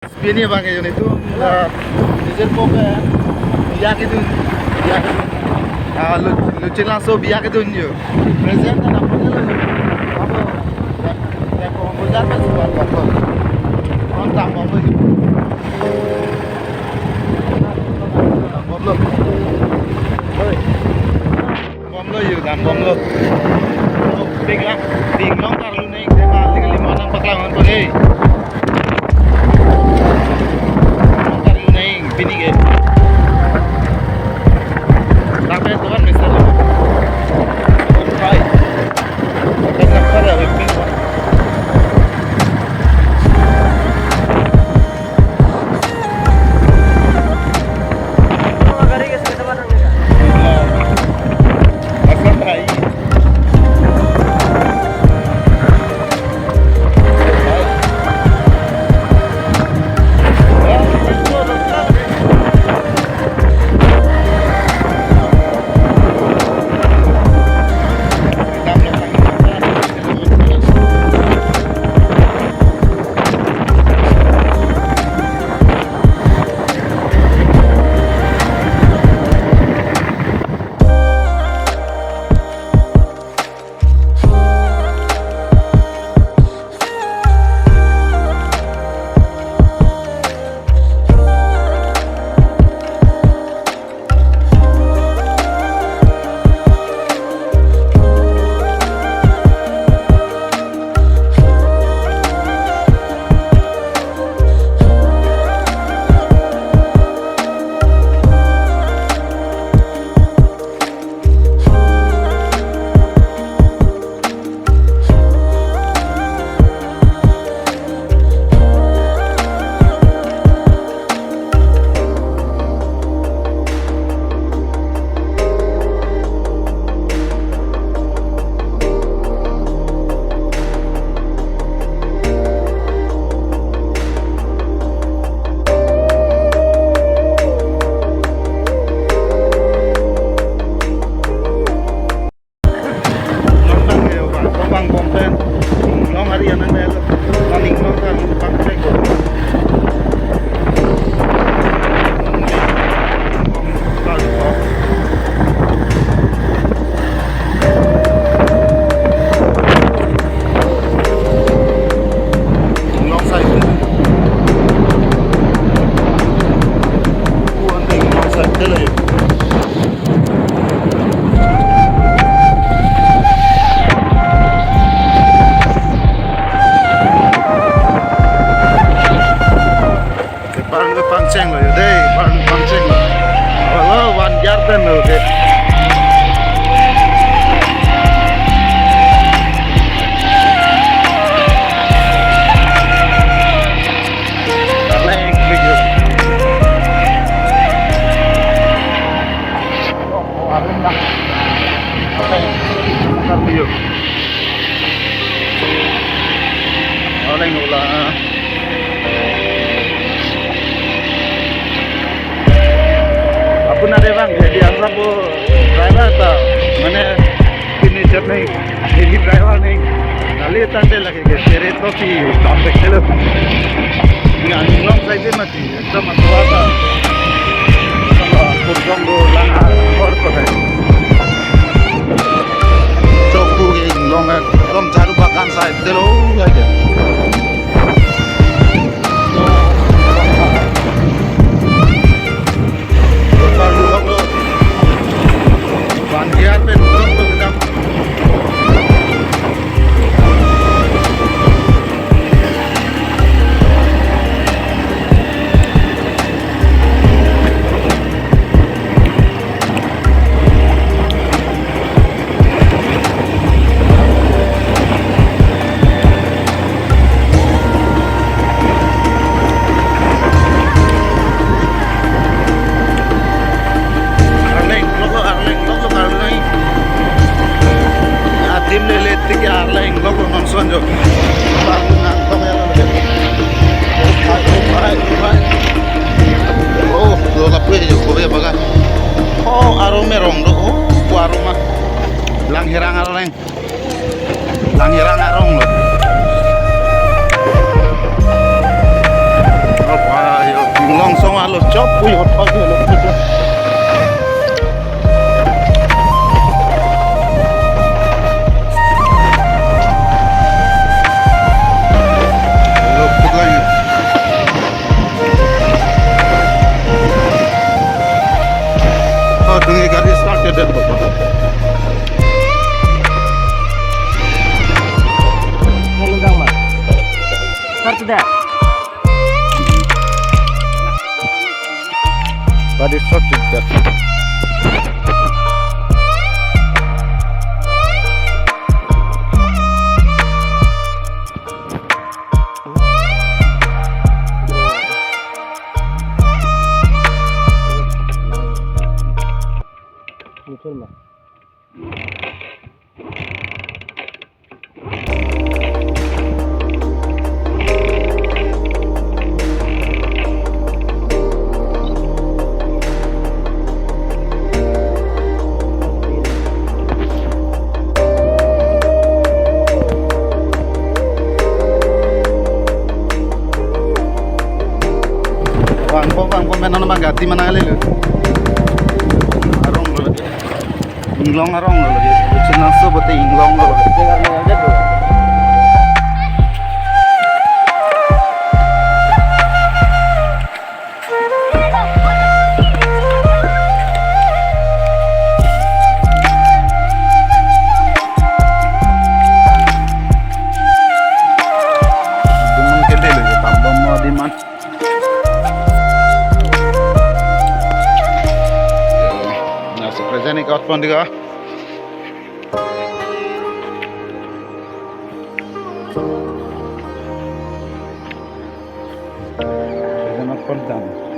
Ini bang itu dijer poke biak itu lucu langsung biak itu nyo present dan apa lo apa ya komposer pas buat apa kontak apa itu bom lo yuk dan bom lo binglong kalau naik depan tinggal 5 orang paklangan pakai Bini ke sampai itu kan misalnya try kita nampak ada whipping Magari ke sa teman nila. asal try panceng loh deh panceng kalau one garden loh deh Apun ada bang, jadi asap bu driver atau mana finisher nih, ini driver nih, kali tanda lagi ke seret kopi, sampai kelo, ini anjlong saja mati, sama tua ta, sama kurang do langar korko deh, coku yang longan, rom jaru bakan saya, telo aja. Kalau copo yo pagi lo. Luput lagi. Oh, dengar garis start ya dan bapak. Start dah. Garis start juga. Muncul mah. Bang, pemain nama ganti mana kali lu? Arong lo lagi. Inglong arong lo lagi. Senang sebetulnya inglong lo lagi. Dengar aja tuh. Mungkin deh lagi tambah mau di mana? Nah, seperti ini kau pun juga. Jangan perdam.